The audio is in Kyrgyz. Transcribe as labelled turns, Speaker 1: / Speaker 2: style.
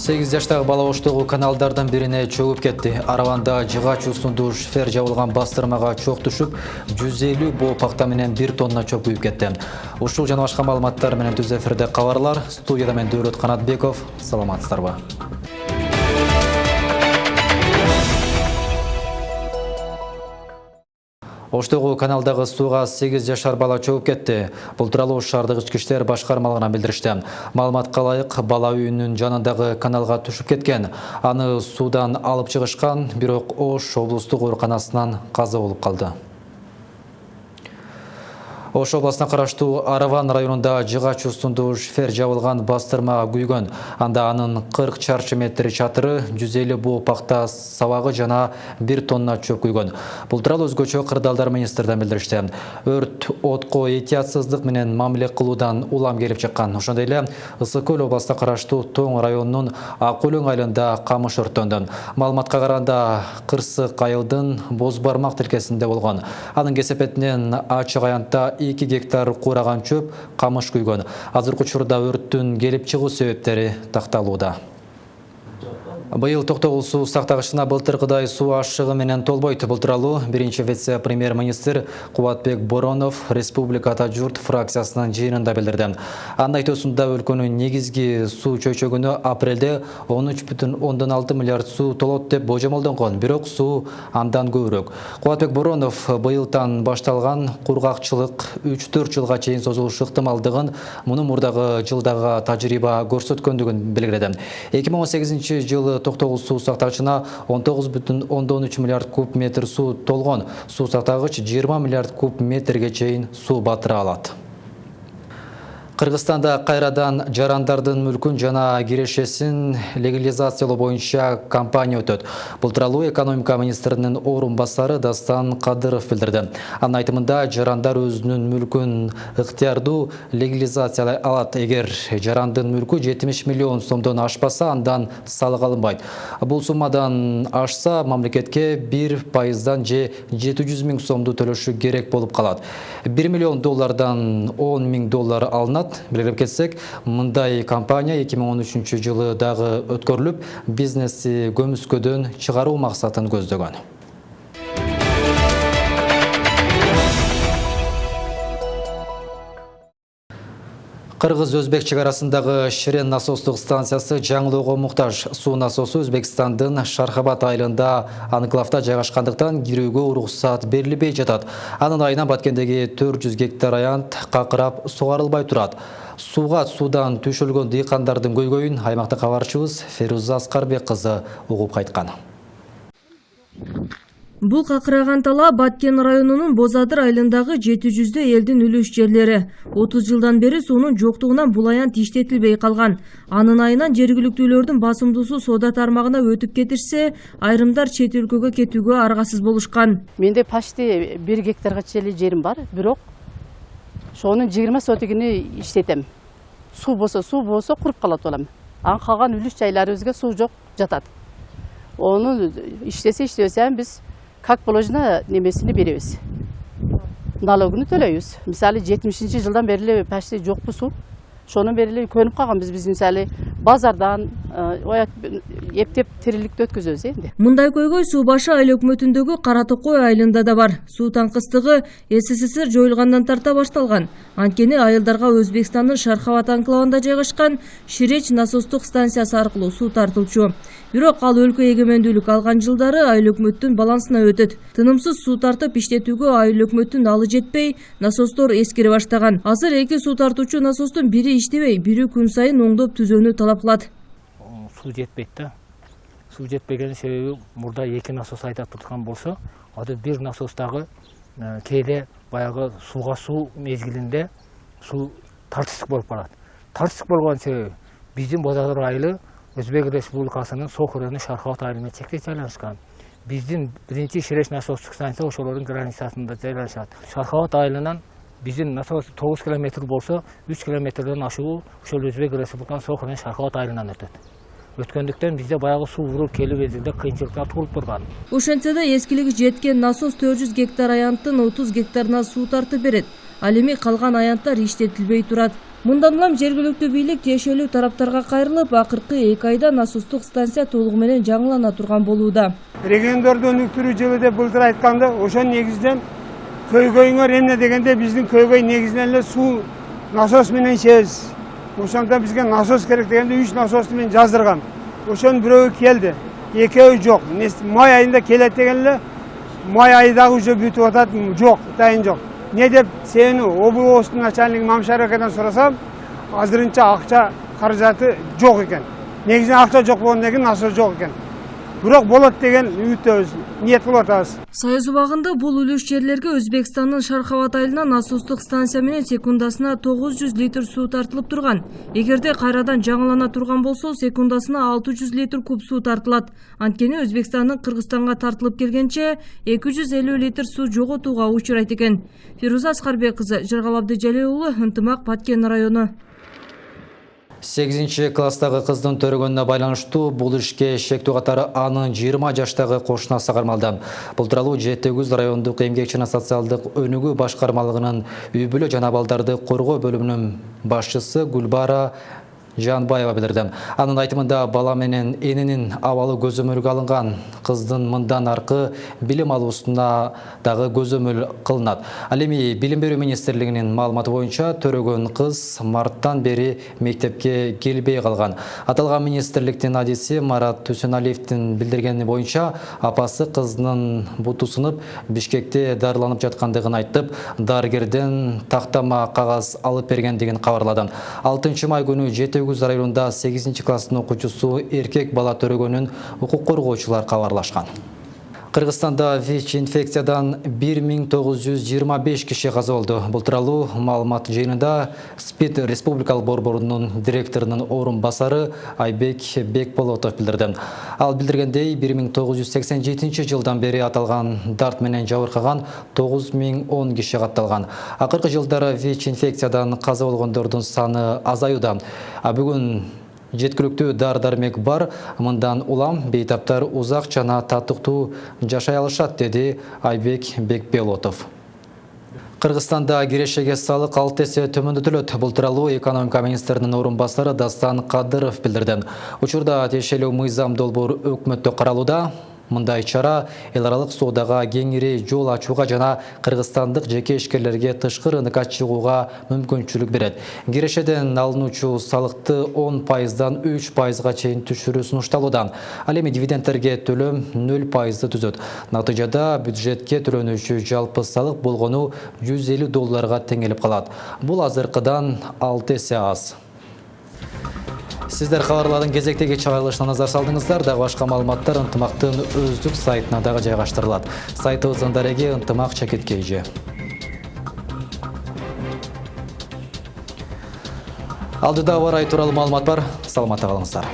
Speaker 1: 8 жаштагы бала Оштогу каналдардан бирине чөгүп кетти. Араванда жыгач усунду шифер жабылган бастырмага чок түшүп, 150 боо пакта менен 1 тонна чөп күйүп кетти. Ушул жана башка маалыматтар менен түз эфирде кабарлар. Студияда мен Дөөлөт Канатбеков. Саламатсыздарбы? Оштогу каналдагы сууга 8 жашар бала чөгүп кетти. Бул тууралуу шаардык ички иштер башкармалыгынан билдиришти. Маалыматка ылайык, бала үйүнүн жанындагы каналга түшүп кеткен. Аны суудан алып чыгышкан, бирок Ош облустук ооруканасынан каза болуп калды. Ош областына караштуу Араван районунда жыгач усунду шифер жабылган бастырма күйгөн. Анда анын 40 чарчы метр чатыры, 150 боо пакта сабагы жана 1 тонна чөп күйгөн. Бул тууралуу өзгөчө кырдаалдар министрден билдиришти. Өрт отко этиятсыздык менен мамиле кылуудан улам келип чыккан. Ошондой эле Ысык көл областына караштуу Тоң районунун Ак Өлөң айылында камыш өрттөндү. Маалыматка караганда Кырсык айылдын Боз бармак тилкесинде болгон. Анын кесепетинен ачык аянтта 2 гектар кураган чөп, камыш күйгөн. Азыркы учурда өрттүн келип чыгуу себептери такталууда. Быйыл Токтогул суу сактагычына былтыркыдай суу ашыгы менен толбойт. Бул тууралуу биринчи вице-премьер-министр Кубатбек Боронов Республикада журт фракциясынын жыйынында билдирди. Анын айтуусунда өлкөнүн негизги суу чөйчөгүнө апрелде 13,6 миллиард суу толот деп божомолдонгон, бирок суу андан көбүрөөк. Кубатбек Боронов быйылдан башталган кургакчылык 3-4 жылга чейин созулушу ыктымалдыгын муну мурдагы жылдагы тажрыйба көрсөткөндүгүн белгиледи. 2018-жылы Токтогул суу сактагычына 19,3 миллиард куб метр суу толгон. Суу сактагыч 20 миллиард куб метрге чейин суу батыра алат. Кыргызстанда кайрадан жарандардын мүлкүн жана кирешесин легализациялоо боюнча кампания өтөт. Бул тууралуу экономика министринин орун басары Дастан Кадыров билдирди. Анын айтымында жарандар өзүнүн мүлкүн ыктыярдуу легализациялай алат. Эгер жарандын мүлкү 70 миллион сомдон ашпаса, андан салык алынбайт. Бул суммадан ашса, мамлекетке 1% же 700 миң сомду төлөшү керек болуп калат. 1 миллион доллардан 10 миң доллар алынат. Белгилеп кетсек, мындай кампания 2013 жылы дагы өткөрүлүп, бизнести көмүскөдөн чыгаруу максатын көздөгөн. Кыргыз-Өзбек чегарасындагы Ширен насостук станциясы жаңылоого муктаж. Суу насосу Өзбекстандын Шархабад айылында анклавда жайгашкандыктан кирүүгө уруксат берилбей жатат. Анын айынан баткендеги 400 гектар аянт какырап сугарылбай турат. Судан түшүлгөн дыйкандардын көйгөйүн аймакта кабарчыбыз Феруза Аскарбек кызы угуп кайткан.
Speaker 2: Бул какыраган тала Баткен районунун Бозадыр айылындагы 700 элдин үлүш жерлери. 30 жылдан бери суунун жоктугунан бул аянт иштетилбей калган. Анын айынан жергиликтүүлөрдүн басымдуусу соода тармагына өтүп кетишсе, айрымдар чет өлкөгө кетүүгө аргасыз болушкан.
Speaker 3: Менде почти 1 гектарга чейин жерим бар, бирок ошонун 20 сотигини иштетем. Суу болсо куруп калат болом. Анын калган үлүш жайларыбызга суу жок жатат. Onu işlese biz как положено немесini беребиз. Налогunu төлөйбүз. Мисалы 70 жылдан бери почти жок бу суу. Шонун бери көнүп калганбыз биз мисалы базардан эптеп тириликти өткөзөбүз энди.
Speaker 2: Мындай көйгөй Суу башы айыл өкмөтүндөгү Кара Токой айылында да бар. Суу таңкыстыгы СССР жоюлгандан тарта башталган. Анткени айылдарга Өзбекстандын Шархабад анклавында жайгашкан Ширеч насостук станциясы аркылуу суу тартылчу. Бирок ал өлкө эгемендүүлүк алган жылдары айыл өкмөттүн балансына өтөт. Тынымсыз суу тартып иштетүүгө айыл өкмөттүн алы жетпей, насостор эскире баштаган. Азыр эки суу тартуучу насостун бири иштебей, бири күн сайын оңдоп түзүүнү талап кылат.
Speaker 4: Суу жетпейт да. Суу жетпегенин себеби мурда эки насос айдап турган болсо, азыр бир насостагы кээде баягы суу мезгилинде суу тартышсыз болуп калат. Тартышсыз болгон себеби биздин Бозадыр айылы Өзбек Республикасынын Сох району Шархабад айылына чектеш жайлашкан. Биздин биринчи Ширеч насостук станция ошолордун границасында жайлашат. Шархабад айылынан биздин насос 9 километр болсо, 3 километрден ашуу ошол Өзбек Республикасынын Сох району Шархабад айылынан өтөт. Өткөндүктөн бизде баягы суу уруп келип эзилде кыйынчылыктар туулуп турган.
Speaker 2: Ошентсе да эскилиги жеткен насос 400 гектар аянттын 30 гектарына суу тартып берет. Ал эми калган аянттар иштетилбей турат. Мындан улам жергиликтүү бийлик тиешелүү тараптарга кайрылып, акыркы 2 айда насостук станция толугу менен жаңылана турган болууда.
Speaker 5: Региондорду өнүктүрүү жылы деп былтыр айтканда, ошон негизинен көйгөйүңөр эмне дегенде биздин көйгөй негизинен эле суу насос менен ичебиз. Ошондо бизге насос керек дегенде 3 насосту мен жаздыргам. Ошонун бирөөгө келди, экөө жок. Май айында келет деген эле май айы дагы уже бүтүп атат, жок, дайын жок. Не деп сени областын начальниги Мамшар акадан сурасам, азырынча акча каражаты жок экен. Негизинен акча жок болгондон кийин насос жок экен. Бирок болот деген үмүттөбүз, ниет кылып атабыз.
Speaker 2: Союз убагында бул үлүш жерлерге Өзбекстандын Шархават айылынан насостук станция менен секундасына 900 литр суу тартылып турган. Эгерде кайрадан жаңылана турган болсо, секундасына 600 литр куб суу тартылат. Анткени Өзбекстандын Кыргызстанга тартылып келгенче 250 литр суу жоготууга учурайт экен. Фируза Аскарбек кызы, Жыргал Абдыжалил уулу, Ынтымак, Баткен району.
Speaker 1: 8 класстагы кыздын төрөгөнүнө байланыштуу бул ишке шектүү катары анын 20 жаштагы кошунасы кармалды. Бул тууралуу Жетегүз райондук эмгек жана социалдык өнүгүү башкармалыгынын үй бүлө жана балдарды коргоо бөлүмүнүн башчысы Гүлбара Жанбаева билдирди. Анын айтымында бала менен эненин абалы көзөмөлгө алынган. Кыздын мындан аркы билим алуусуна дагы көзөмөл кылынат. Ал эми Билим берүү министрлигинин маалыматы боюнча төрөгөн кыз марттан бери мектепке келбей калган. Аталган министрликтин адиси Марат Төсөналиевдин билдиргени боюнча апасы кызынын буту сынып Бишкекте дарыланып жаткандыгын айтып, дарыгерден тактама кагаз алып бергендигин кабарлады. 6 май күнү Жетегүз районунда 8 класстын окуучусу эркек бала төрөгөнүн укук коргоочулар кабарлашкан. Кыргызстанда ВИЧ-инфекциядан 1925 киши каза болду. Бул тууралуу маалымат жыйынында СПИД Республикалык борборунун директорунун орун басары Айбек Бекболотов билдирди. Ал билдиргендей, 1987 жылдан бери аталган дарт менен жабыркаган 9010 киши катталган. Акыркы жылдары ВИЧ-инфекциядан каза болгондордун саны азаюуда. Бүгүн жеткиликтүү дар-дармек бар, мындан улам бейтаптар узак жана татыктуу жашай алышат, деди Айбек Бекболотов. Кыргызстанда кирешеге салык 6 эсе төмөндөтүлөт. Бул тууралуу экономика министринин орун басары Дастан Кадыров билдирди. Учурда тиешелүү мыйзам долбоор өкмөттө каралууда. Мындай чара эл аралык соодага кеңири жол ачууга жана кыргызстандык жеке ишкерлерге тышкы рынокко чыгууга мүмкүнчүлүк берет. Кирешеден алынуучу салыкты 10%дан 3%га чейин түшүрүү сунушталууда. Ал эми дивидендтерге төлөм 0%ды түзөт. Натыйжада бюджетке төлөнүүчү жалпы салык болгону $150 теңелип калат. Бул азыркыдан 6 эсе аз. Сиздер кабарлардын кезектеги чыгарылышына назар салдыңыздар. Дагы башка маалыматтар Ынтымактын өздүк сайтына дагы жайгаштырылат. Сайтыбыздын дареги Ынтымак Чакеткейжи. Алдыда ауа райы тууралуу маалымат бар. Саламатта калыңыздар.